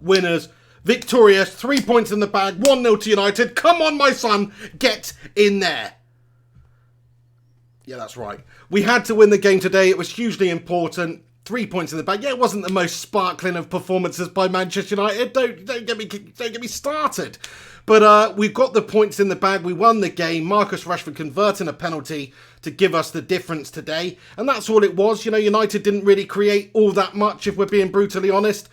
winners, victorious, 3 points in the bag, 1-0 to United. Come on, my son, get in there. Yeah, that's right. We had to win the game today. It was hugely important. 3 points in the bag. Yeah, it wasn't the most sparkling of performances by Manchester United. Don't get me started. But we've got the points in the bag. We won the game. Marcus Rashford converting a penalty to give us the difference today. And that's all it was. You know, United didn't really create all that much, if we're being brutally honest.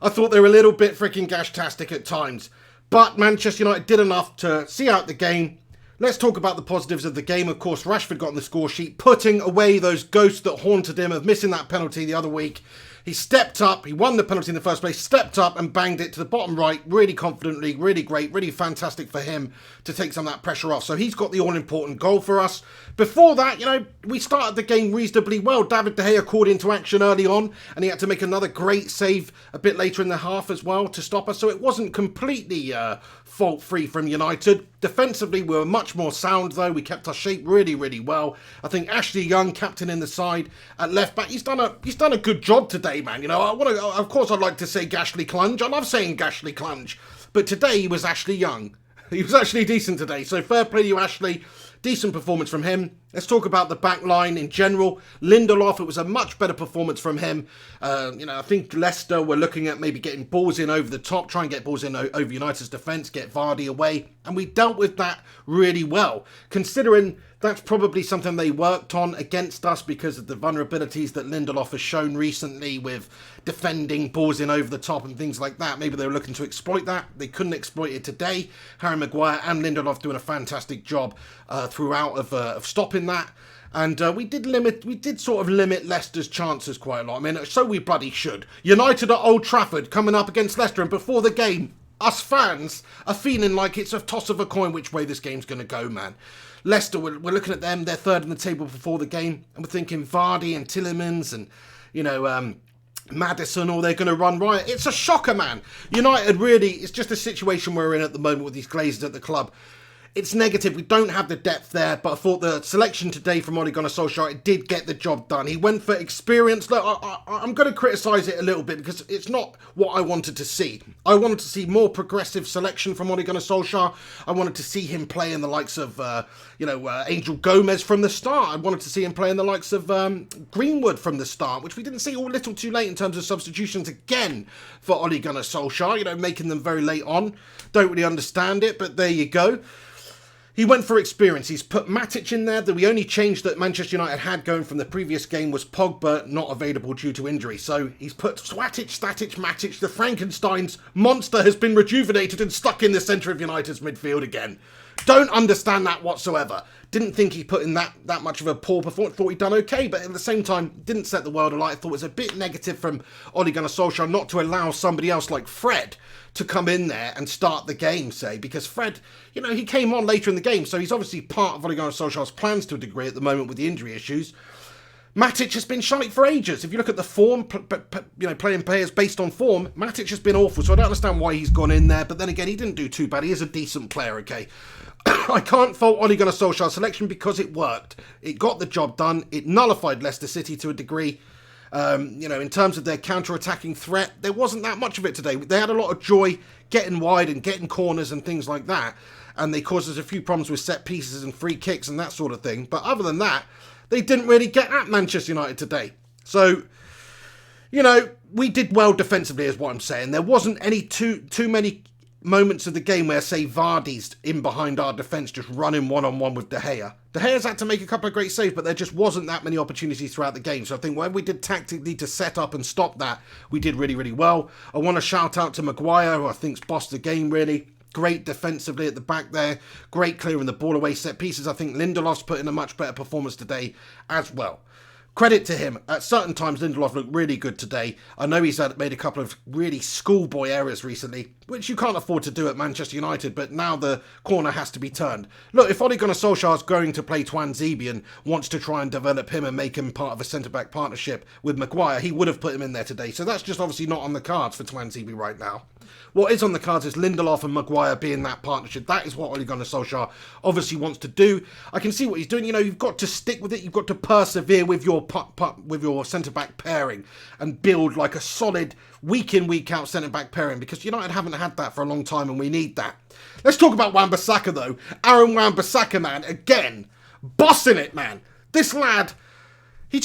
I thought they were a little bit freaking gash-tastic at times. But Manchester United did enough to see out the game. Let's talk about the positives of the game. Of course, Rashford got on the score sheet, putting away those ghosts that haunted him of missing that penalty the other week. He stepped up, he won the penalty in the first place, stepped up and banged it to the bottom right really confidently, really great, really fantastic for him to take some of that pressure off. So he's got the all-important goal for us. Before that, you know, we started the game reasonably well. David De Gea called into action early on, and he had to make another great save a bit later in the half as well to stop us. So it wasn't completely fault-free from United. Defensively, we were much more sound, though. We kept our shape really, really well. I think Ashley Young, captain in the side at left back, he's done a good job today, man. You know, of course, I'd like to say Gashly Clunge. I love saying Gashly Clunge, but today he was Ashley Young. He was actually decent today. So fair play to you, Ashley. Decent performance from him. Let's talk about the back line in general. Lindelof, it was a much better performance from him. You know, I think Leicester were looking at maybe getting balls in over the top, try and get balls in over United's defence, get Vardy away. And we dealt with that really well, considering that's probably something they worked on against us because of the vulnerabilities that Lindelof has shown recently with defending balls in over the top and things like that. Maybe they were looking to exploit that. They couldn't exploit it today. Harry Maguire and Lindelof doing a fantastic job throughout of stopping that. And we did sort of limit Leicester's chances quite a lot. I mean, so we bloody should. United at Old Trafford coming up against Leicester, and before the game, us fans are feeling like it's a toss of a coin which way this game's going to go, man. Leicester, we're looking at them, they're third in the table before the game, and we're thinking Vardy and Tielemans and, you know, Maddison, or they're going to run riot. It's a shocker, man. United really, it's just a situation we're in at the moment with these Glazers at the club. It's negative. We don't have the depth there, but I thought the selection today from Ole Gunnar Solskjaer, it did get the job done. He went for experience. Look, I'm going to criticise it a little bit because it's not what I wanted to see. I wanted to see more progressive selection from Ole Gunnar Solskjaer. I wanted to see him play in the likes of, Angel Gomez from the start. I wanted to see him play in the likes of Greenwood from the start, which we didn't see a little too late in terms of substitutions again for Ole Gunnar Solskjaer, you know, making them very late on. Don't really understand it, but there you go. He went for experience. He's put Matic in there. The only change that Manchester United had going from the previous game was Pogba not available due to injury. So he's put Swatic, Static, Matic. The Frankenstein's monster has been rejuvenated and stuck in the centre of United's midfield again. Don't understand that whatsoever. Didn't think he put in that much of a poor performance. Thought he'd done okay, but at the same time, didn't set the world alight. I thought it was a bit negative from Ole Gunnar Solskjaer not to allow somebody else like Fred to come in there and start the game, say, because Fred, you know, he came on later in the game, so he's obviously part of Ole Gunnar Solskjaer's plans to a degree at the moment with the injury issues. Matic has been shite for ages. If you look at the form, playing players based on form, Matic has been awful, so I don't understand why he's gone in there, but then again, he didn't do too bad. He is a decent player, okay? I can't fault Ole Gunnar Solskjaer's selection because it worked. It got the job done. It nullified Leicester City to a degree. In terms of their counter-attacking threat, there wasn't that much of it today. They had a lot of joy getting wide and getting corners and things like that, and they caused us a few problems with set pieces and free kicks and that sort of thing. But other than that, they didn't really get at Manchester United today. So, you know, we did well defensively is what I'm saying. There wasn't any too many moments of the game where, say, Vardy's in behind our defence just running one-on-one with De Gea. De Gea's had to make a couple of great saves, but there just wasn't that many opportunities throughout the game. So I think when we did tactically to set up and stop that, we did really, really well. I want to shout out to Maguire, who I think's bossed the game, really. Great defensively at the back there. Great clearing the ball away set pieces. I think Lindelof's put in a much better performance today as well. Credit to him. At certain times, Lindelof looked really good today. I know he's made a couple of really schoolboy errors recently, which you can't afford to do at Manchester United, but now the corner has to be turned. Look, if Ole Gunnar Solskjaer is going to play Tuanzebe and wants to try and develop him and make him part of a centre-back partnership with Maguire, he would have put him in there today. So that's just obviously not on the cards for Tuanzebe right now. What is on the cards is Lindelof and Maguire being that partnership. That is what Ole Gunnar Solskjaer obviously wants to do. I can see what he's doing. You know, you've got to stick with it. You've got to persevere with your centre-back pairing and build like a solid week in, week out centre-back pairing, because United haven't had that for a long time and we need that. Let's talk about Wan-Bissaka though. Aaron Wan-Bissaka, man, again, bossing it, man. This lad, he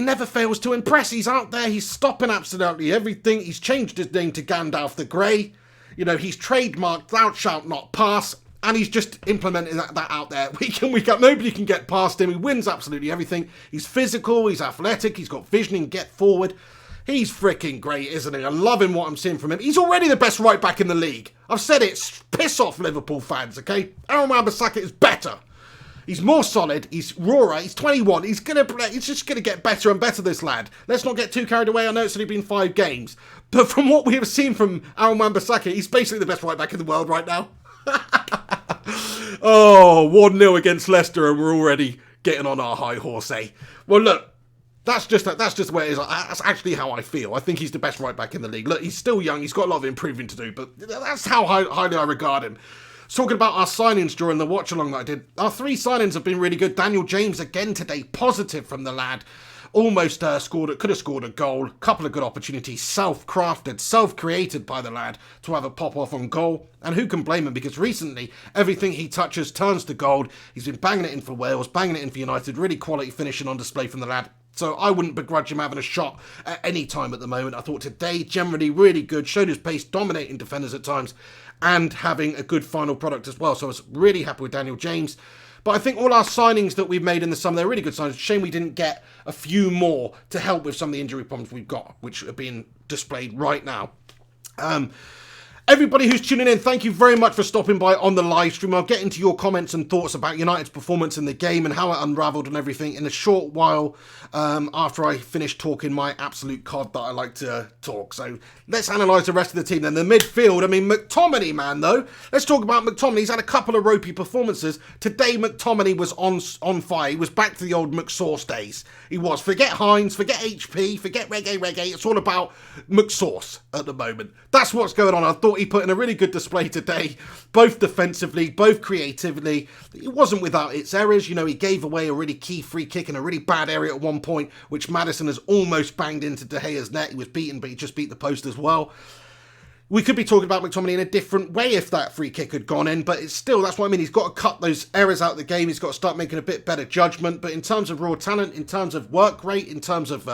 never fails to impress. He's out there, he's stopping absolutely everything. He's changed his name to Gandalf the Grey. You know, he's trademarked thou shalt not pass, and he's just implementing that out there week in, week out. Nobody can get past him. He wins absolutely everything. He's physical, he's athletic, he's got vision and get forward. He's freaking great, isn't he? I'm loving what I'm seeing from him. He's already the best right back in the league. I've said it. Piss off, Liverpool fans, okay? Aaron Wan-Bissaka is better. He's more solid. He's rawer. He's 21. He's just gonna get better and better, this lad. Let's not get too carried away. I know it's only been 5 games, but from what we have seen from Aaron Wan-Bissaka, he's basically the best right back in the world right now. Oh, 1-0 against Leicester, and we're already getting on our high horse, eh? Well, look. That's just the way it is. That's actually how I feel. I think he's the best right back in the league. Look, he's still young. He's got a lot of improving to do, but that's how highly I regard him. Talking about our signings during the watch-along that I did, our 3 signings have been really good. Daniel James again today, positive from the lad. Almost could have scored a goal. Couple of good opportunities, self-crafted, self-created by the lad to have a pop-off on goal. And who can blame him? Because recently, everything he touches turns to gold. He's been banging it in for Wales, banging it in for United. Really quality finishing on display from the lad. So I wouldn't begrudge him having a shot at any time at the moment. I thought today, generally really good. Showed his pace, dominating defenders at times, and having a good final product as well. So I was really happy with Daniel James. But I think all our signings that we've made in the summer, they're really good signings. Shame we didn't get a few more to help with some of the injury problems we've got, which are being displayed right now. Everybody who's tuning in, thank you very much for stopping by on the live stream. I'll get into your comments and thoughts about United's performance in the game and how it unravelled and everything in a short while after I finish talking my absolute cod that I like to talk. So let's analyse the rest of the team then. The midfield, I mean, McTominay, man, though. Let's talk about McTominay. He's had a couple of ropey performances. Today, McTominay was on fire. He was back to the old McSauce days. He was. Forget Hines, forget HP, forget reggae. It's all about McSauce at the moment. That's what's going on. I thought he put in a really good display today, both defensively, both creatively. It wasn't without its errors. You know, he gave away a really key free kick in a really bad area at one point, which Maddison has almost banged into De Gea's net. He was beaten, but he just beat the post as well. We could be talking about McTominay in a different way if that free kick had gone in, but it's still, that's what I mean. He's got to cut those errors out of the game. He's got to start making a bit better judgment. But in terms of raw talent, in terms of work rate, in terms of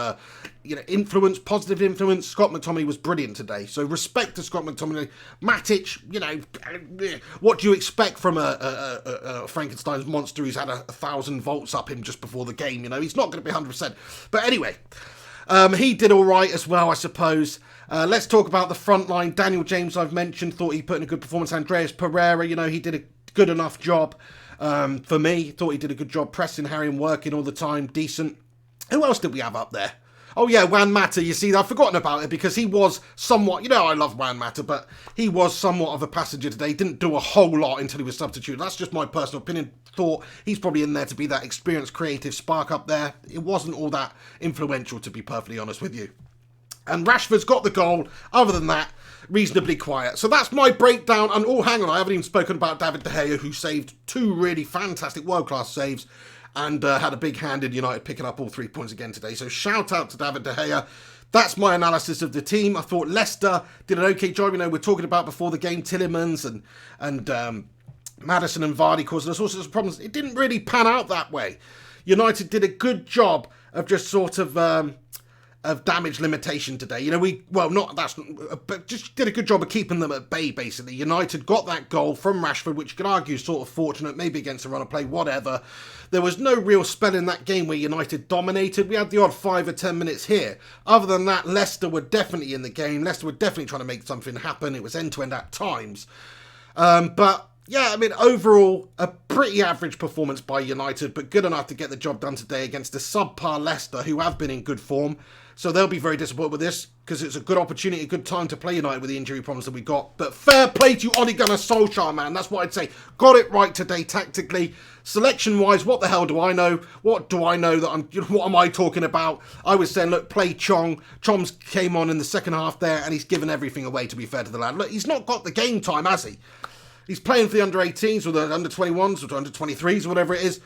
influence, positive influence, Scott McTominay was brilliant today. So respect to Scott McTominay. Matic, what do you expect from a Frankenstein's monster who's had 1,000 volts up him just before the game? You know, he's not going to be 100%. But anyway, he did all right as well, I suppose. Let's talk about the front line. Daniel James, I've mentioned, thought he put in a good performance. Andreas Pereira, he did a good enough job for me. Thought he did a good job pressing Harry and working all the time. Decent. Who else did we have up there? Oh yeah, Juan Mata. You see, I've forgotten about it because he was somewhat, I love Juan Mata, but he was somewhat of a passenger today. He didn't do a whole lot until he was substituted. That's just my personal opinion. Thought he's probably in there to be that experienced, creative spark up there. It wasn't all that influential, to be perfectly honest with you. And Rashford's got the goal. Other than that, reasonably quiet. So that's my breakdown. And hang on, I haven't even spoken about David De Gea, who saved 2 really fantastic world-class saves and had a big hand in United picking up all 3 points again today. So shout out to David De Gea. That's my analysis of the team. I thought Leicester did an okay job. We're talking about before the game, Tielemans and Maddison and Vardy causing us all sorts of problems. It didn't really pan out that way. United did a good job of just sort of damage limitation today. But just did a good job of keeping them at bay, basically. United got that goal from Rashford, which you could argue is sort of fortunate, maybe against a run of play, whatever. There was no real spell in that game where United dominated. We had the odd 5 or 10 minutes here. Other than that, Leicester were definitely in the game. Leicester were definitely trying to make something happen. It was end-to-end at times. But yeah, I mean, overall, a pretty average performance by United, but good enough to get the job done today against the subpar Leicester, who have been in good form. So they'll be very disappointed with this, because it's a good opportunity, a good time to play United with the injury problems that we got. But fair play to Ole Gunnar Solskjaer, man. That's what I'd say. Got it right today tactically. Selection-wise, what the hell do I know? What do I know that what am I talking about? I was saying, look, play Chong. Chom's came on in the second half there, and he's given everything away, to be fair to the lad. Look, he's not got the game time, has he? He's playing for the under-18s or the under-21s or the under-23s or whatever it is.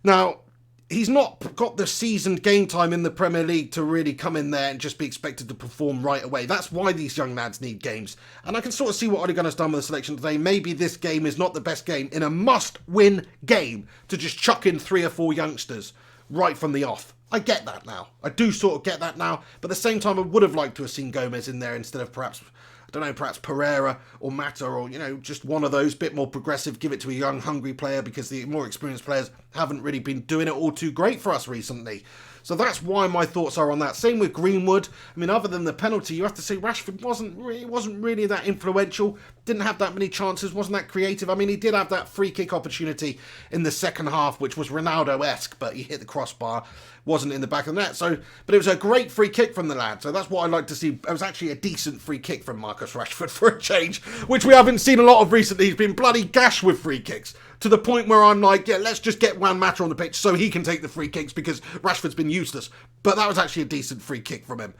Now, he's not got the seasoned game time in the Premier League to really come in there and just be expected to perform right away. That's why these young lads need games. And I can sort of see what Ole Gunnar's done with the selection today. Maybe this game is not the best game in a must-win game to just chuck in 3 or 4 youngsters right from the off. I get that now. I do sort of get that now. But at the same time, I would have liked to have seen Gomez in there instead of perhaps, I don't know, perhaps Pereira or Mata or, you know, just one of those, bit more progressive, give it to a young, hungry player, because the more experienced players haven't really been doing it all too great for us recently. So that's why my thoughts are on that. Same with Greenwood. I mean, other than the penalty, you have to say Rashford wasn't really that influential, didn't have that many chances, wasn't that creative. I mean, he did have that free kick opportunity in the second half, which was Ronaldo-esque, but he hit the crossbar, wasn't in the back of the net. So, but it was a great free kick from the lad. So that's what I like to see. It was actually a decent free kick from Marcus Rashford for a change, which we haven't seen a lot of recently. He's been bloody gash with free kicks, to the point where I'm like, yeah, let's just get Juan Mata on the pitch so he can take the free kicks, because Rashford's been useless. But that was actually a decent free kick from him.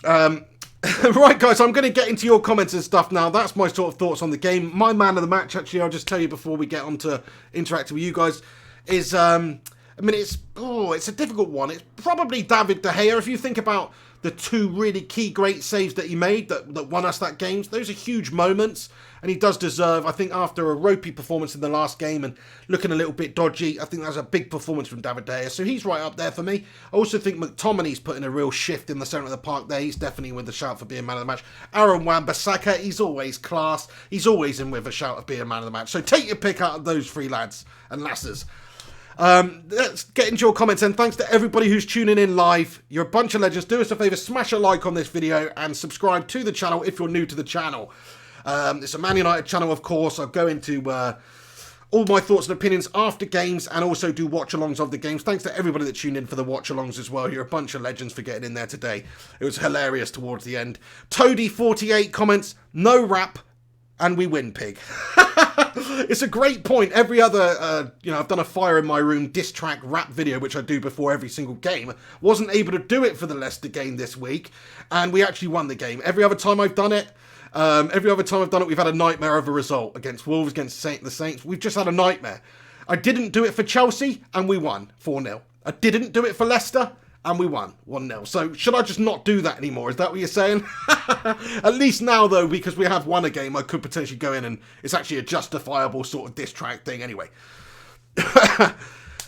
Right, guys, I'm going to get into your comments and stuff now. That's my sort of thoughts on the game. My man of the match, actually, I'll just tell you before we get on to interacting with you guys, is, I mean, it's a difficult one. It's probably David De Gea. If you think about the 2 really key great saves that he made that won us that game, those are huge moments, and he does deserve, I think, after a ropey performance in the last game and looking a little bit dodgy, I think that was a big performance from David De Gea, so he's right up there for me. I also think McTominay's put in a real shift in the centre of the park there. He's definitely with the shout for being man of the match. Aaron Wan-Bissaka, he's always class. He's always in with a shout of being man of the match. So take your pick out of those 3 lads and lasses. Let's get into your comments, and thanks to everybody who's tuning in live. You're a bunch of legends. Do us a favour, smash a like on this video and subscribe to the channel if you're new to the channel. It's a Man United channel, of course. I'll go into all my thoughts and opinions after games, and also do watch-alongs of the games. Thanks to everybody that tuned in for the watch-alongs as well. You're a bunch of legends for getting in there today. It was hilarious towards the end. Toady48 comments, no rap, and we win, pig. It's a great point. Every other, I've done a Fire in My Room diss track rap video, which I do before every single game. Wasn't able to do it for the Leicester game this week, and we actually won the game. Every other time I've done it, we've had a nightmare of a result. Against Wolves, against the Saints, we've just had a nightmare. I didn't do it for Chelsea, and we won 4-0. I didn't do it for Leicester, and we won 1-0. So should I just not do that anymore? Is that what you're saying? At least now, though, because we have won a game, I could potentially go in and it's actually a justifiable sort of diss track thing anyway.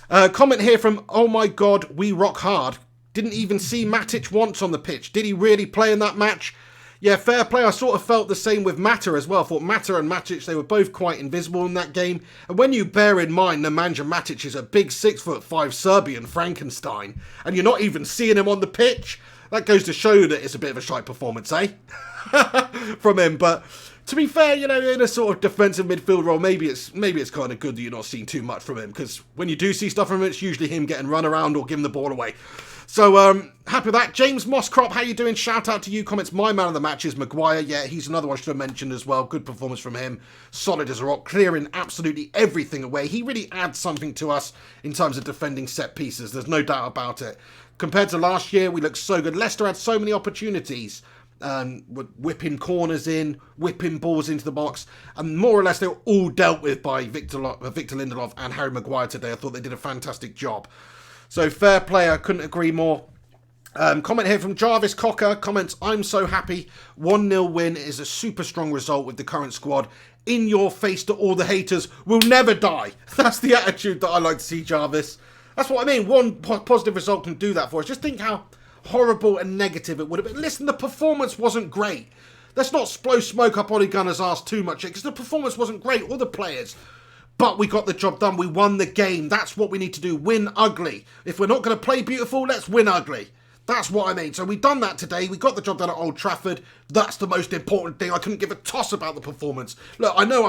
Comment here from, oh my god, we rock hard. Didn't even see Matic once on the pitch. Did he really play in that match? Yeah, fair play. I sort of felt the same with Mata as well. I thought Mata and Matic, they were both quite invisible in that game. And when you bear in mind Nemanja Matic is a big 6'5" Serbian Frankenstein, and you're not even seeing him on the pitch, that goes to show that it's a bit of a shite performance, eh? From him. But to be fair, you know, in a sort of defensive midfield role, maybe it's kind of good that you're not seeing too much from him, because when you do see stuff from him, it's usually him getting run around or giving the ball away. So, happy with that. James Mosscrop, how you doing? Shout out to you. Comments, my man of the match is Maguire. Yeah, he's another one I should have mentioned as well. Good performance from him. Solid as a rock. Clearing absolutely everything away. He really adds something to us in terms of defending set pieces. There's no doubt about it. Compared to last year, we looked so good. Leicester had so many opportunities. Whipping corners in, whipping balls into the box. And more or less, they were all dealt with by Victor Lindelof and Harry Maguire today. I thought they did a fantastic job. So fair play, I couldn't agree more. Comment here from Jarvis Cocker. Comments, I'm so happy. 1-0 win is a super strong result with the current squad. In your face to all the haters. We'll never die. That's the attitude that I like to see, Jarvis. That's what I mean. One positive result can do that for us. Just think how horrible and negative it would have been. Listen, the performance wasn't great. Let's not blow smoke up Ole Gunnar's arse too much, because the performance wasn't great, or the players. But we got the job done. We won the game. That's what we need to do. Win ugly. If we're not going to play beautiful, let's win ugly. That's what I mean. So we've done that today. We got the job done at Old Trafford. That's the most important thing. I couldn't give a toss about the performance. Look, I know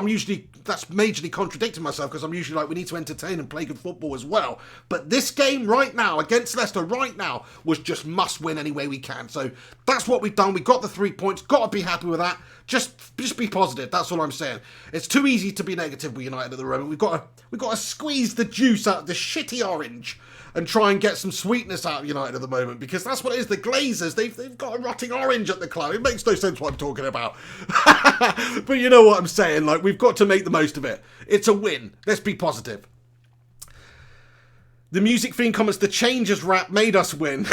that's majorly contradicting myself because I'm usually like, we need to entertain and play good football as well. But this game right now against Leicester right now was just must win any way we can. So that's what we've done. We got the 3 points. Got to be happy with that. Just be positive. That's all I'm saying. It's too easy to be negative with United at the moment. We've got to squeeze the juice out of the shitty orange and try and get some sweetness out of United at the moment, because that's what it is. The Glazers, they've got a rotting orange at the club. It makes no sense what I'm talking about. But you know what I'm saying. Like, we've got to make the most of it. It's a win. Let's be positive. The Music Fiend comments, the Changes rap made us win.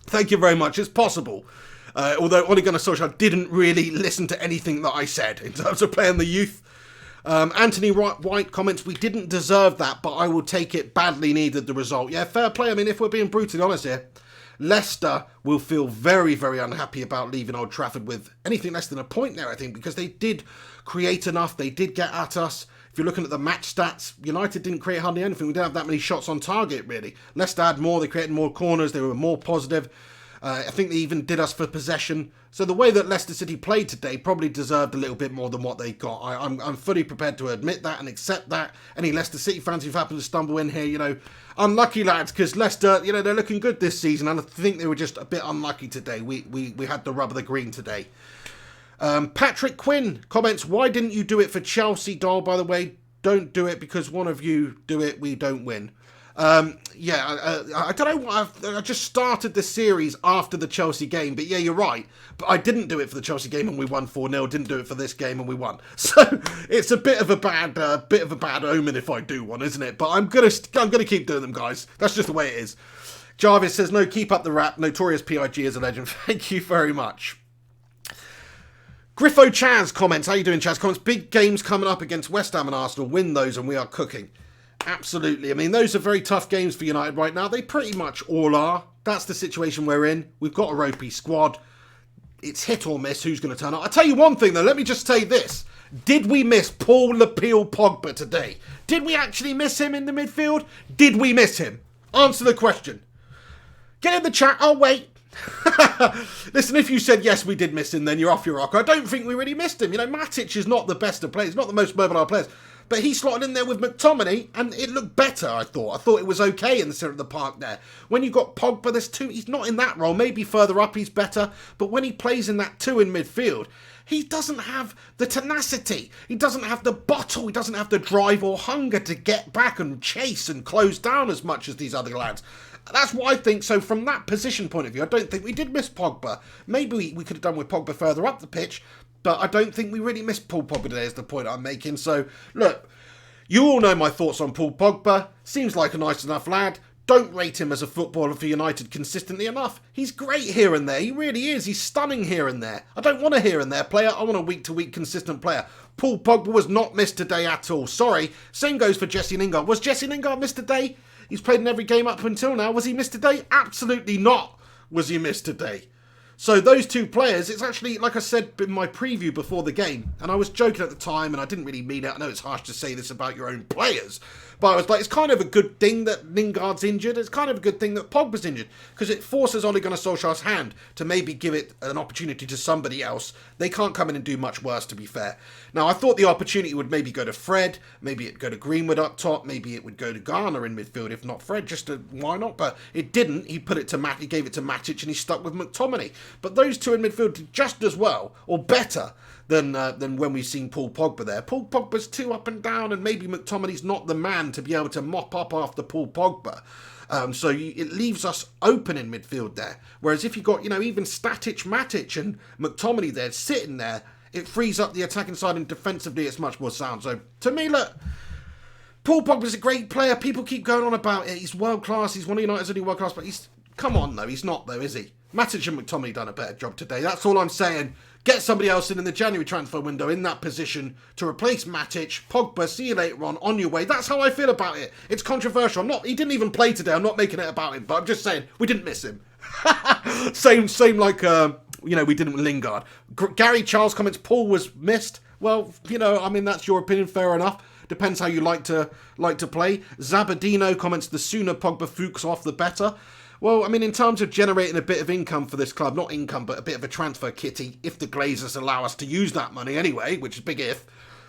Thank you very much. It's possible. Although Ole Gunnar Solskjaer didn't really listen to anything that I said in terms of playing the youth. Anthony White comments, we didn't deserve that, but I will take it. Badly needed the result. Yeah, fair play. I mean, if we're being brutally honest here, Leicester will feel very, very unhappy about leaving Old Trafford with anything less than a point there, I think, because they did create enough. They did get at us. If you're looking at the match stats, United didn't create hardly anything. We didn't have that many shots on target, really. Leicester had more. They created more corners. They were more positive. I think they even did us for possession. So the way that Leicester City played today probably deserved a little bit more than what they got. I'm fully prepared to admit that and accept that. Any Leicester City fans who've happened to stumble in here, unlucky lads, because Leicester, they're looking good this season, and I think they were just a bit unlucky today. We had the rub of the green today. Patrick Quinn comments, why didn't you do it for Chelsea, Doll, by the way? Don't do it because one of you do it, we don't win. I don't know what I just started the series after the Chelsea game, but yeah, you're right. But I didn't do it for the Chelsea game and we won 4-0. Didn't do it for this game and we won. So it's a bit of a bad omen if I do one, isn't it? But I'm gonna keep doing them, guys. That's just the way it is. Jarvis says, no, keep up the rap. Notorious PIG is a legend. Thank you very much. Griffo Chaz comments, how you doing, Chaz? Comments, big games coming up against West Ham and Arsenal. Win those and we are cooking. Absolutely. I mean, those are very tough games for United right now. They pretty much all are. That's the situation we're in. We've got a ropey squad. It's hit or miss who's going to turn up. I'll tell you one thing, though. Let me just say this. Did we miss Paul Lapille Pogba today? Did we actually miss him in the midfield? Did we miss him? Answer the question. Get in the chat. I'll wait. Listen, if you said yes, we did miss him, then you're off your rocker. I don't think we really missed him. Matic is not the best of players. Not the most mobile players. But he slotted in there with McTominay, and it looked better, I thought. I thought it was okay in the centre of the park there. When you got Pogba, he's not in that role. Maybe further up he's better. But when he plays in that 2 in midfield, he doesn't have the tenacity. He doesn't have the bottle. He doesn't have the drive or hunger to get back and chase and close down as much as these other lads. That's what I think. So from that position point of view, I don't think we did miss Pogba. Maybe we could have done with Pogba further up the pitch. But I don't think we really missed Paul Pogba today is the point I'm making. So, look, you all know my thoughts on Paul Pogba. Seems like a nice enough lad. Don't rate him as a footballer for United consistently enough. He's great here and there. He really is. He's stunning here and there. I don't want a here and there player. I want a week-to-week consistent player. Paul Pogba was not missed today at all. Sorry. Same goes for Jesse Lingard. Was Jesse Lingard missed today? He's played in every game up until now. Was he missed today? Absolutely not was he missed today. So those two players, it's actually, like I said in my preview before the game, and I was joking at the time, and I didn't really mean it. I know it's harsh to say this about your own players, but I was like, it's kind of a good thing that Lingard's injured. It's kind of a good thing that Pogba's injured, because it forces Ole Gunnar Solskjaer's hand to maybe give it an opportunity to somebody else. They can't come in and do much worse, to be fair. Now, I thought the opportunity would maybe go to Fred, maybe it'd go to Greenwood up top, maybe it would go to Garner in midfield, if not Fred, why not? But it didn't. He put it to Matt. He gave it to Matic, and he stuck with McTominay. But those two in midfield did just as well, or better, than when we've seen Paul Pogba there. Paul Pogba's too up and down, and maybe McTominay's not the man to be able to mop up after Paul Pogba. So it leaves us open in midfield there. Whereas if you've got, even Static, Matic and McTominay there sitting there, it frees up the attacking side, and defensively it's much more sound. So to me, look, Paul Pogba's a great player. People keep going on about it. He's world class. He's one of United's only world class, but come on though, he's not though, is he? Matic and McTominay done a better job today. That's all I'm saying. Get somebody else in the January transfer window in that position to replace Matic. Pogba, see you later on your way. That's how I feel about it. It's controversial. He didn't even play today. I'm not making it about him, but I'm just saying we didn't miss him. same like we didn't with Lingard. Gary Charles comments Paul was missed. Well, that's your opinion. Fair enough. Depends how you like to play. Zabadino comments the sooner Pogba Fuchs off, the better. Well, I mean, in terms of generating a bit of income for this club, not income, but a bit of a transfer kitty, if the Glazers allow us to use that money anyway, which is big if.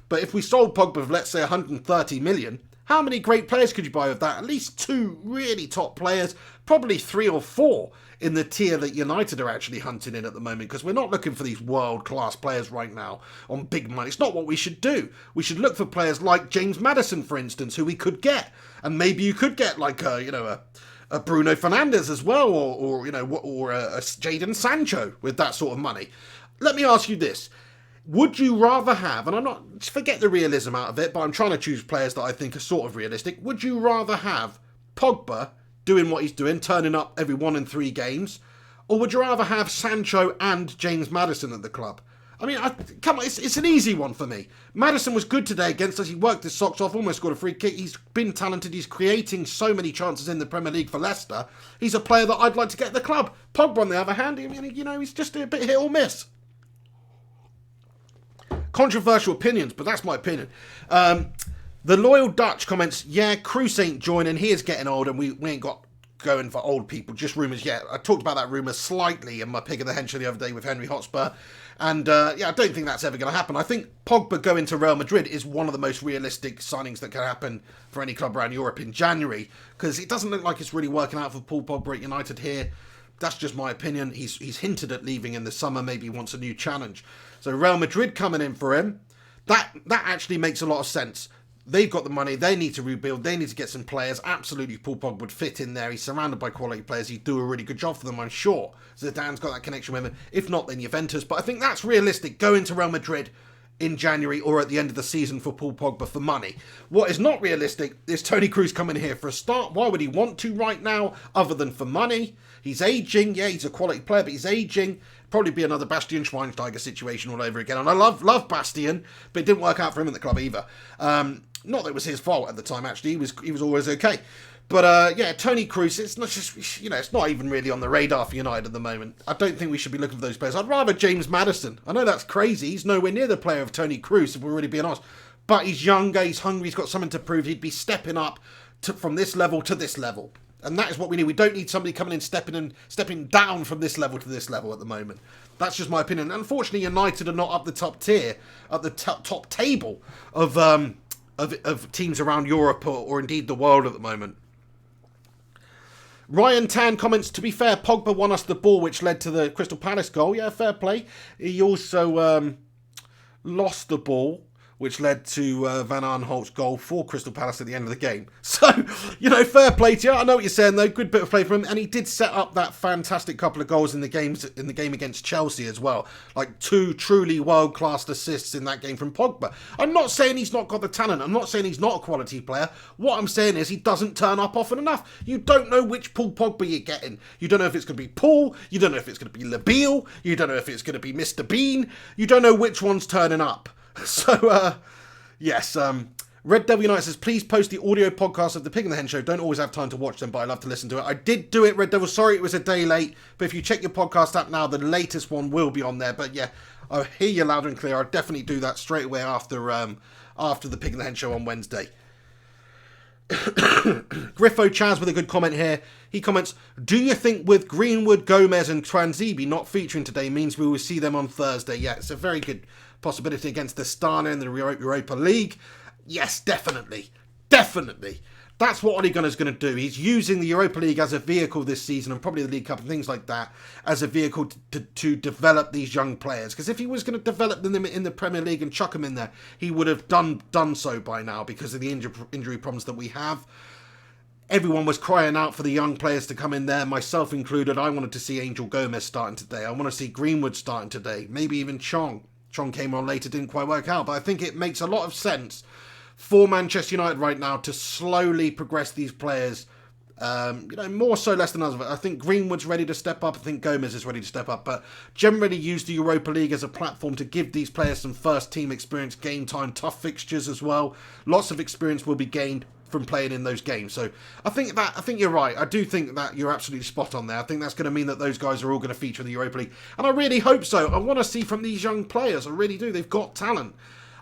But if we sold Pogba for, let's say, 130 million, how many great players could you buy with that? At least 2 really top players, probably 3 or 4 in the tier that United are actually hunting in at the moment, because we're not looking for these world-class players right now on big money. It's not what we should do. We should look for players like James Maddison, for instance, who we could get. And maybe you could get like a Bruno Fernandes as well, or a Jadon Sancho with that sort of money. Let me ask you this. Would you rather have, and I'm not, forget the realism out of it, but I'm trying to choose players that I think are sort of realistic. Would you rather have Pogba doing what he's doing, turning up every 1 in 3 games, or would you rather have Sancho and James Maddison at the club? I mean, come on, it's an easy one for me. Maddison was good today against us. He worked his socks off, almost scored a free kick. He's been talented. He's creating so many chances in the Premier League for Leicester. He's a player that I'd like to get at the club. Pogba, on the other hand, I mean, he's just a bit hit or miss. Controversial opinions, but that's my opinion. The Loyal Dutch comments, yeah, Kroos ain't joining. He is getting old, and we ain't got going for old people. Just rumours, yeah. I talked about that rumour slightly in my pick of the hench the other day with Henry Hotspur. And, I don't think that's ever going to happen. I think Pogba going to Real Madrid is one of the most realistic signings that can happen for any club around Europe in January, because it doesn't look like it's really working out for Paul Pogba at United here. That's just my opinion. He's hinted at leaving in the summer. Maybe he wants a new challenge. So Real Madrid coming in for him, that actually makes a lot of sense. They've got the money. They need to rebuild. They need to get some players. Absolutely, Paul Pogba would fit in there. He's surrounded by quality players. He'd do a really good job for them, I'm sure. Zidane's got that connection with him. If not, then Juventus. But I think that's realistic, going to Real Madrid in January or at the end of the season for Paul Pogba for money. What is not realistic is Toni Kroos coming here for a start. Why would he want to right now, other than for money? He's ageing. Yeah, he's a quality player, but he's ageing. Probably be another Bastian Schweinsteiger situation all over again. And I love Bastian, but it didn't work out for him at the club either. Not that it was his fault at the time, actually. He was always okay. But, Toni Kroos, it's not just, it's not even really on the radar for United at the moment. I don't think we should be looking for those players. I'd rather James Maddison. I know that's crazy. He's nowhere near the player of Toni Kroos, if we're really being honest. But he's younger, he's hungry, he's got something to prove. He'd be stepping up from this level to this level. And that is what we need. We don't need somebody coming in, stepping down from this level to this level at the moment. That's just my opinion. Unfortunately, United are not up the top tier, up the top table of teams around Europe or indeed the world at the moment. Ryan Tan comments, to be fair, Pogba won us the ball, which led to the Crystal Palace goal. Yeah, fair play. He also lost the ball, which led to Van Aanholt's goal for Crystal Palace at the end of the game. So, fair play to you. I know what you're saying, though. Good bit of play from him. And he did set up that fantastic couple of goals in the game against Chelsea as well. Like 2 truly world-class assists in that game from Pogba. I'm not saying he's not got the talent. I'm not saying he's not a quality player. What I'm saying is he doesn't turn up often enough. You don't know which Paul Pogba you're getting. You don't know if it's going to be Paul. You don't know if it's going to be Labille. You don't know if it's going to be Mr. Bean. You don't know which one's turning up. So, yes, Red Devil United says, please post the audio podcast of the Pig and the Hen Show. Don't always have time to watch them, but I love to listen to it. I did do it, Red Devil. Sorry it was a day late, but if you check your podcast app now, the latest one will be on there. But yeah, I hear you loud and clear. I'll definitely do that straight away after the Pig and the Hen Show on Wednesday. Griffo Chaz with a good comment here. He comments, do you think with Greenwood, Gomez and Transibi not featuring today means we will see them on Thursday? Yeah, it's a very good possibility against the Astana in the Europa League. Yes, definitely. That's what Ole Gunnar's going to do. He's using the Europa League as a vehicle this season, and probably the League Cup and things like that, as a vehicle to develop these young players. Because if he was going to develop them in the Premier League and chuck them in there, he would have done so by now because of the injury problems that we have. Everyone was crying out for the young players to come in there, myself included. I wanted to see Angel Gomez starting today. I want to see Greenwood starting today. Maybe even Chong. Chong came on later, didn't quite work out. But I think it makes a lot of sense for Manchester United right now to slowly progress these players. More so less than others. I think Greenwood's ready to step up. I think Gomez is ready to step up. But generally use the Europa League as a platform to give these players some first team experience, game time, tough fixtures as well. Lots of experience will be gained from playing in those games. So I think you're right. I do think that you're absolutely spot on there. I think that's going to mean that those guys are all going to feature in the Europa League. And I really hope so. I want to see from these young players. I really do. They've got talent.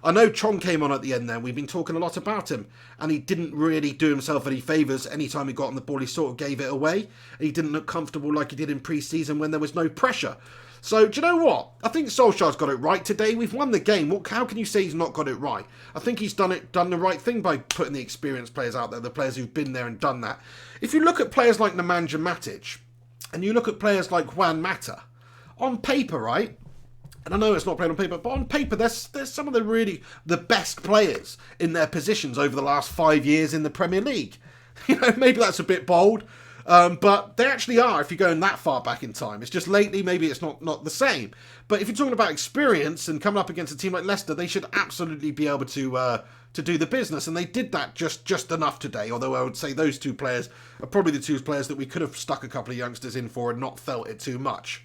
I know Chong came on at the end there. We've been talking a lot about him, and he didn't really do himself any favours. Anytime he got on the ball, he sort of gave it away. He didn't look comfortable like he did in pre-season when there was no pressure. So, do you know what? I think Solskjaer's got it right today. We've won the game. How can you say he's not got it right? I think he's done the right thing by putting the experienced players out there, the players who've been there and done that. If you look at players like Nemanja Matic, and you look at players like Juan Mata, on paper, right? And I know it's not played on paper, but on paper, there's some of the best players in their positions over the last 5 years in the Premier League. You know, maybe that's a bit bold. But they actually are if you're going that far back in time. It's just lately, maybe it's not the same. But if you're talking about experience and coming up against a team like Leicester, they should absolutely be able to do the business. And they did that just enough today. Although I would say those two players are probably the two players that we could have stuck a couple of youngsters in for and not felt it too much.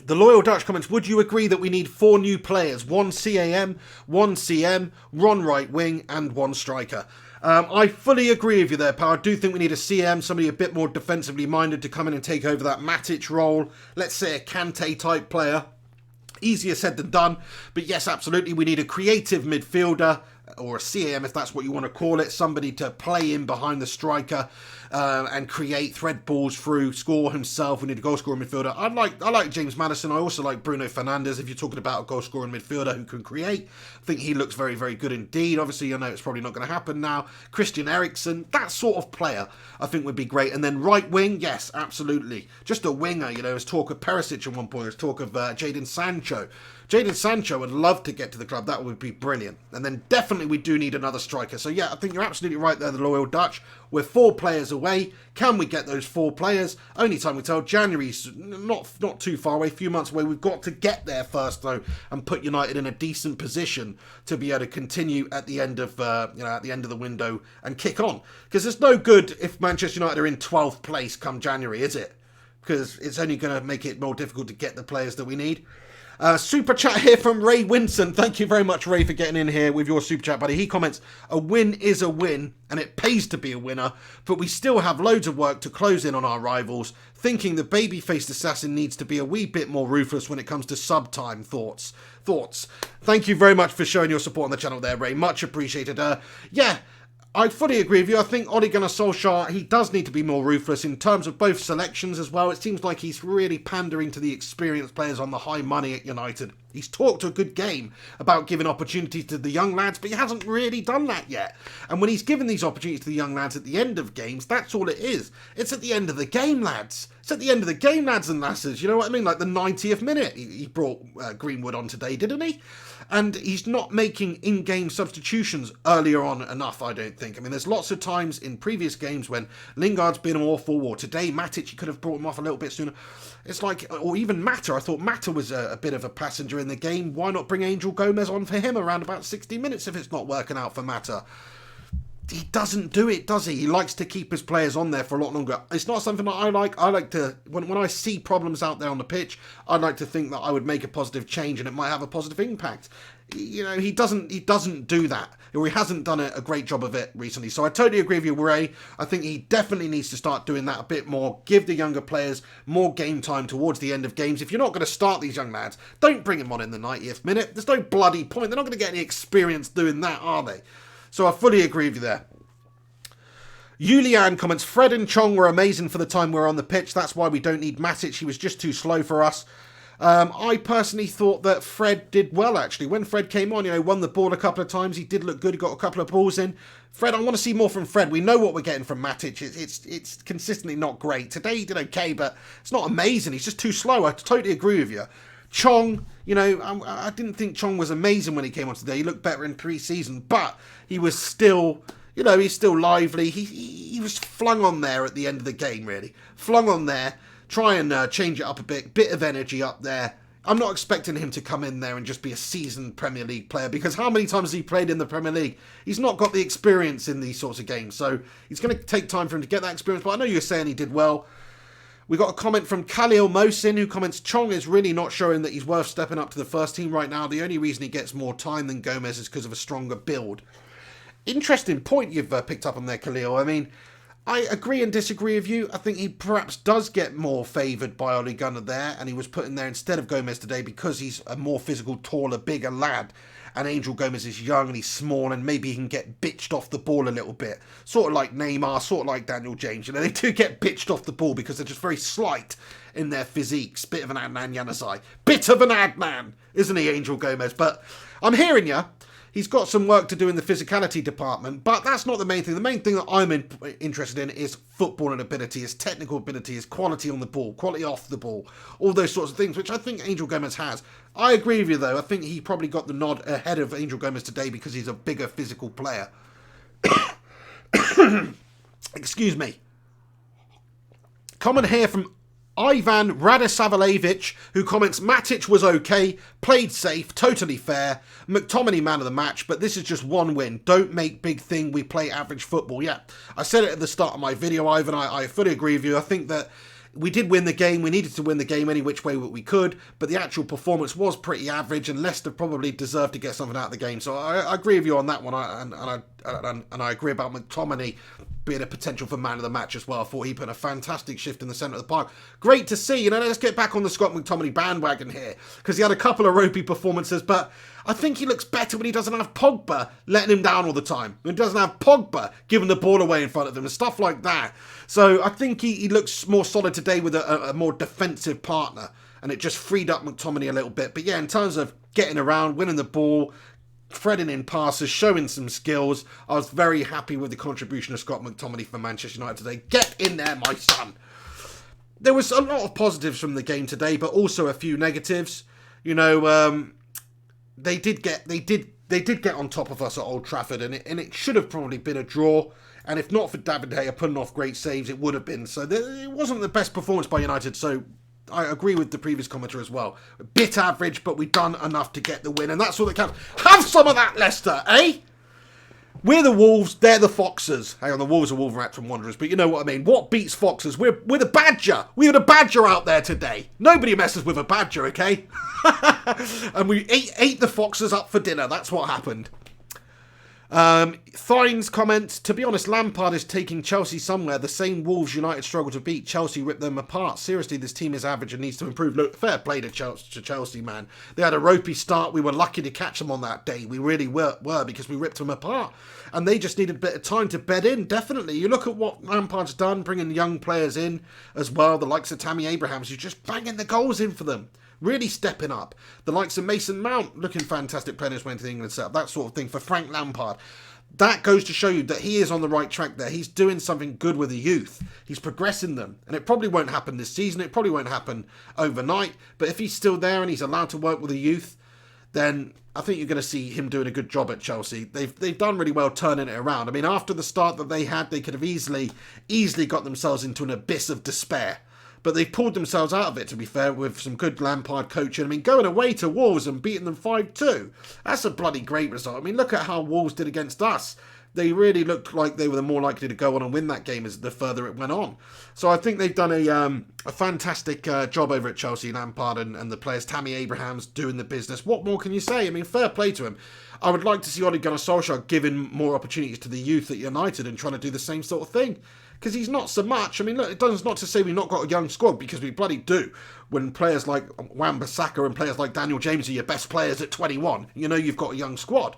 The Loyal Dutch comments, would you agree that we need 4 new players? 1 CAM, 1 CM, 1 right wing and 1 striker. I fully agree with you there, pal. I do think we need a CM, somebody a bit more defensively minded to come in and take over that Matic role. Let's say a Kante type player. Easier said than done. But yes, absolutely, we need a creative midfielder, or a CM if that's what you want to call it. Somebody to play in behind the striker and create, thread balls through, score himself. We need a goal scoring midfielder. I like James Maddison. I also like Bruno Fernandes. If you're talking about a goal scoring midfielder who can create, I think he looks very, very good indeed. Obviously, I know it's probably not going to happen now. Christian Eriksen, that sort of player, I think would be great. And then right wing, yes, absolutely. Just a winger, you know, there's talk of Perisic at one point. There's talk of Jadon Sancho. Jadon Sancho would love to get to the club. That would be brilliant. And then definitely we do need another striker. So yeah, I think you're absolutely right there, the Loyal Dutch. We're 4 players away. Can we get those 4 players? Only time we tell. January's not too far away, a few months away. We've got to get there first though, and put United in a decent position to be able to continue at the end of at the end of the window and kick on. Because it's no good if Manchester United are in 12th place come January, is it? Because it's only going to make it more difficult to get the players that we need. Super chat here from Ray Winson. Thank you very much, Ray, for getting in here with your super chat, buddy. He comments, a win is a win, and it pays to be a winner, but we still have loads of work to close in on our rivals. Thinking the baby-faced assassin needs to be a wee bit more ruthless when it comes to sub-time thoughts. Thank you very much for showing your support on the channel there, Ray. Much appreciated. Yeah, I fully agree with you. I think Ole Gunnar Solskjaer, he does need to be more ruthless in terms of both selections as well. It seems like he's really pandering to the experienced players on the high money at United. He's talked a good game about giving opportunities to the young lads, but he hasn't really done that yet. And when he's given these opportunities to the young lads at the end of games, that's all it is. It's at the end of the game, lads. It's at the end of the game, lads and lasses. You know what I mean? Like the 90th minute, he brought Greenwood on today, didn't he? And he's not making in-game substitutions earlier on enough, I don't think. I mean, there's lots of times in previous games when Lingard's been awful, or today Matic, you could have brought him off a little bit sooner. It's like, or even Mata. I thought Mata was a bit of a passenger in the game. Why not bring Angel Gomez on for him around about 60 minutes if it's not working out for Mata? He doesn't do it, does he? He likes to keep his players on there for a lot longer. It's not something that I like. I like to, when I see problems out there on the pitch, I'd like to think that I would make a positive change and it might have a positive impact. You know, he doesn't do that, or he hasn't done a great job of it recently. So I totally agree with you, Ray. I think he definitely needs to start doing that a bit more. Give the younger players more game time towards the end of games. If you're not going to start these young lads, don't bring them on in the 90th minute. There's no bloody point. They're not going to get any experience doing that, are they? So I fully agree with you there. Julian comments, Fred and Chong were amazing for the time we were on the pitch. That's why we don't need Matic. He was just too slow for us. I personally thought that Fred did well, actually. When Fred came on, won the ball a couple of times. He did look good. He got a couple of balls in. Fred, I want to see more from Fred. We know what we're getting from Matic. It's consistently not great. Today he did okay, but it's not amazing. He's just too slow. I totally agree with you. Chong, I didn't think Chong was amazing when he came on today. He looked better in pre-season, but he was still, he's still lively. He was flung on there at the end of the game, really. Flung on there, try and change it up a bit of energy up there. I'm not expecting him to come in there and just be a seasoned Premier League player, because how many times has he played in the Premier League? He's not got the experience in these sorts of games, so it's going to take time for him to get that experience, but I know you're saying he did well. We got a comment from Khalil Mohsin, who comments, Chong is really not showing that he's worth stepping up to the first team right now. The only reason he gets more time than Gomez is because of a stronger build. Interesting point you've picked up on there, Khalil. I mean, I agree and disagree with you. I think he perhaps does get more favoured by Ole Gunnar there, and he was put in there instead of Gomez today because he's a more physical, taller, bigger lad. And Angel Gomez is young and he's small, and maybe he can get bitched off the ball a little bit. Sort of like Neymar, sort of like Daniel James. You know, they do get bitched off the ball because they're just very slight in their physiques. Bit of an Adnan Januzaj. Bit of an Adnan, isn't he, Angel Gomez? But I'm hearing you. He's got some work to do in the physicality department, but that's not the main thing. The main thing that I'm interested in is footballing ability, his technical ability, his quality on the ball, quality off the ball, all those sorts of things, which I think Angel Gomez has. I agree with you, though. I think he probably got the nod ahead of Angel Gomez today because he's a bigger physical player. Excuse me. Comment here from Ivan Radosavljevic, who comments, Matic was okay, played safe, totally fair, McTominay man of the match, but this is just one win. Don't make big thing, we play average football. Yeah, I said it at the start of my video, Ivan, I fully agree with you. I think that we did win the game, we needed to win the game any which way we could, but the actual performance was pretty average, and Leicester probably deserved to get something out of the game. So I agree with you on that one, and I agree about McTominay being a potential for man of the match as well. I thought he put a fantastic shift in the centre of the park. Great to see. You know, let's get back on the Scott McTominay bandwagon here, because he had a couple of ropey performances, but I think he looks better when he doesn't have Pogba letting him down all the time. When he doesn't have Pogba giving the ball away in front of him and stuff like that. So I think he looks more solid today with a more defensive partner, and it just freed up McTominay a little bit. But yeah, in terms of getting around, winning the ball, threading in passes, showing some skills, I was very happy with the contribution of Scott McTominay for Manchester United today. Get in there, my son. There was a lot of positives from the game today, but also a few negatives. You know, they did get on top of us at Old Trafford, and it should have probably been a draw. And if not for David De Gea putting off great saves, it would have been. So it wasn't the best performance by United. So I agree with the previous commenter as well. A bit average, but we've done enough to get the win, and that's all that counts. Have some of that, Leicester, eh? We're the Wolves, they're the Foxes. Hang on, the Wolves are Wolverhampton Wanderers, but you know what I mean. What beats Foxes? We're the Badger. We were the Badger out there today. Nobody messes with a Badger, okay? And we ate the Foxes up for dinner. That's what happened. Thines comments, to be honest, Lampard is taking Chelsea somewhere. The same Wolves United struggle to beat. Chelsea ripped them apart. Seriously, this team is average and needs to improve. Look, fair play to Chelsea, man. They had a ropey start. We were lucky to catch them on that day. We really were because we ripped them apart. And they just needed a bit of time to bed in, definitely. You look at what Lampard's done, bringing young players in as well, the likes of Tammy Abrahams, who's just banging the goals in for them. Really stepping up. The likes of Mason Mount looking fantastic, playing his way into the England setup, that sort of thing for Frank Lampard. That goes to show you that he is on the right track there. He's doing something good with the youth. He's progressing them. And it probably won't happen this season. It probably won't happen overnight. But if he's still there and he's allowed to work with the youth, then I think you're going to see him doing a good job at Chelsea. They've done really well turning it around. I mean, after the start that they had, they could have easily got themselves into an abyss of despair. But they've pulled themselves out of it, to be fair, with some good Lampard coaching. I mean, going away to Wolves and beating them 5-2. That's a bloody great result. I mean, look at how Wolves did against us. They really looked like they were the more likely to go on and win that game as the further it went on. So I think they've done a fantastic job over at Chelsea, Lampard and the players. Tammy Abrahams doing the business. What more can you say? I mean, fair play to him. I would like to see Ole Gunnar Solskjaer giving more opportunities to the youth at United and trying to do the same sort of thing. Because he's not so much. I mean, look, it's not to say we've not got a young squad, because we bloody do. When players like Wan-Bissaka and players like Daniel James are your best players at 21, you know you've got a young squad.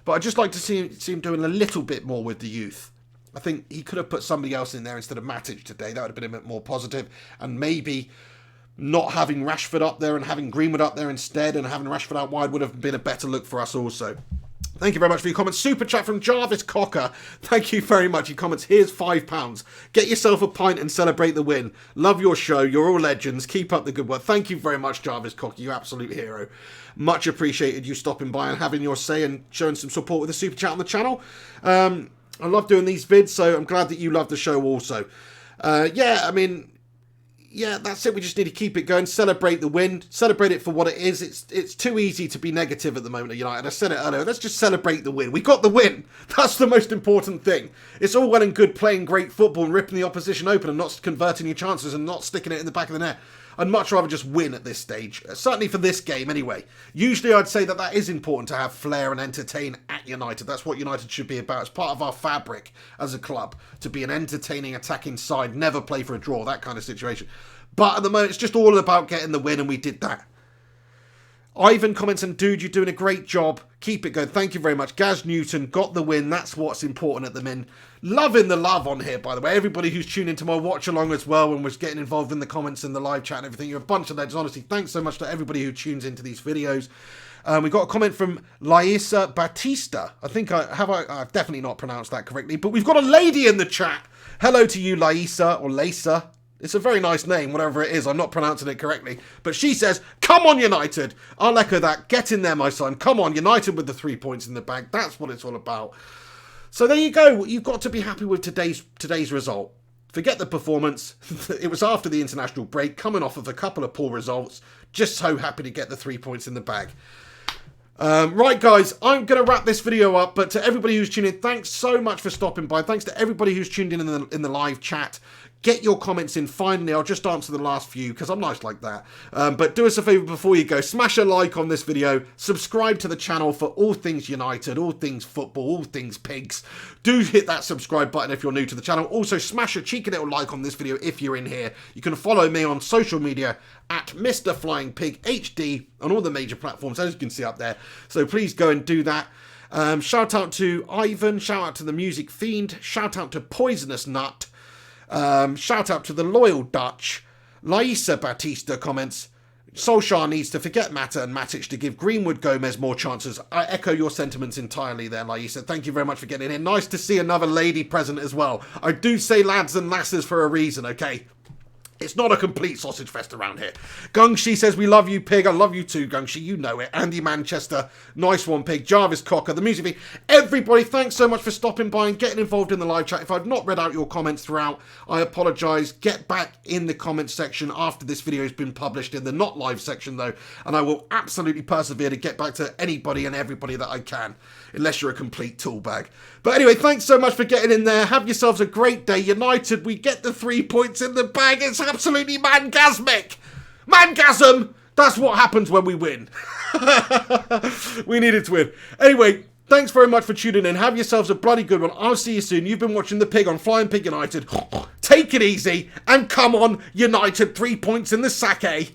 But I'd just like to see him doing a little bit more with the youth. I think he could have put somebody else in there instead of Matic today. That would have been a bit more positive. And maybe not having Rashford up there and having Greenwood up there instead and having Rashford out wide would have been a better look for us also. Thank you very much for your comments. Super chat from Jarvis Cocker. Thank you very much. He comments, here's £5. Get yourself a pint and celebrate the win. Love your show. You're all legends. Keep up the good work. Thank you very much, Jarvis Cocker. You absolute hero. Much appreciated you stopping by and having your say and showing some support with the super chat on the channel. I love doing these vids, so I'm glad that you love the show also. Yeah, that's it. We just need to keep it going. Celebrate the win. Celebrate it for what it is. It's too easy to be negative at the moment at United. I said it earlier. Let's just celebrate the win. We got the win. That's the most important thing. It's all well and good playing great football and ripping the opposition open and not converting your chances and not sticking it in the back of the net. I'd much rather just win at this stage, certainly for this game anyway. Usually I'd say that is important to have flair and entertain at United. That's what United should be about. It's part of our fabric as a club, to be an entertaining attacking side, never play for a draw, that kind of situation. But at the moment, it's just all about getting the win, and we did that. Ivan comments, and dude, you're doing a great job. Keep it going. Thank you very much. Gaz Newton got the win. That's what's important at the minute. Loving the love on here, by the way. Everybody who's tuned into my watch along as well and was getting involved in the comments and the live chat and everything. You're a bunch of legends. Honestly, thanks so much to everybody who tunes into these videos. We got a comment from Leicester Batista. I think I've definitely not pronounced that correctly, but we've got a lady in the chat. Hello to you, Leicester, or Leicester. It's a very nice name, whatever it is. I'm not pronouncing it correctly. But she says, come on, United. I'll echo that. Get in there, my son. Come on, United with the 3 points in the bag. That's what it's all about. So there you go. You've got to be happy with today's result. Forget the performance. It was after the international break, coming off of a couple of poor results. Just so happy to get the 3 points in the bag. Right, guys, I'm going to wrap this video up, but to everybody who's tuned in, thanks so much for stopping by. Thanks to everybody who's tuned in the live chat. Get your comments in finally. I'll just answer the last few because I'm nice like that. But do us a favour before you go. Smash a like on this video. Subscribe to the channel for all things United, all things football, all things pigs. Do hit that subscribe button if you're new to the channel. Also, smash a cheeky little like on this video if you're in here. You can follow me on social media at Mr. Flying Pig HD on all the major platforms, as you can see up there. So please go and do that. Shout out to Ivan. Shout out to the Music Fiend. Shout out to Poisonous Nut. Shout out to the Loyal Dutch. Laisa Batista comments, Solskjaer needs to forget Mata and Matic to give Greenwood Gomez more chances. I echo your sentiments entirely there, Laisa. Thank you very much for getting in. Nice to see another lady present as well. I do say lads and lasses for a reason, okay? It's not a complete sausage fest around here. Gungshi says, we love you, Pig. I love you too, Gungshi. You know it. Andy Manchester. Nice one, Pig. Jarvis Cocker. The Music Feed. Everybody, thanks so much for stopping by and getting involved in the live chat. If I've not read out your comments throughout, I apologise. Get back in the comments section after this video has been published in the not live section, though. And I will absolutely persevere to get back to anybody and everybody that I can. Unless you're a complete tool bag. But anyway, thanks so much for getting in there. Have yourselves a great day. United, we get the 3 points in the bag. It's absolutely mangasmic. Mangasm. That's what happens when we win. We needed to win. Anyway, thanks very much for tuning in. Have yourselves a bloody good one. I'll see you soon. You've been watching The Pig on Flying Pig United. Take it easy and come on, United. 3 points in the sack, eh?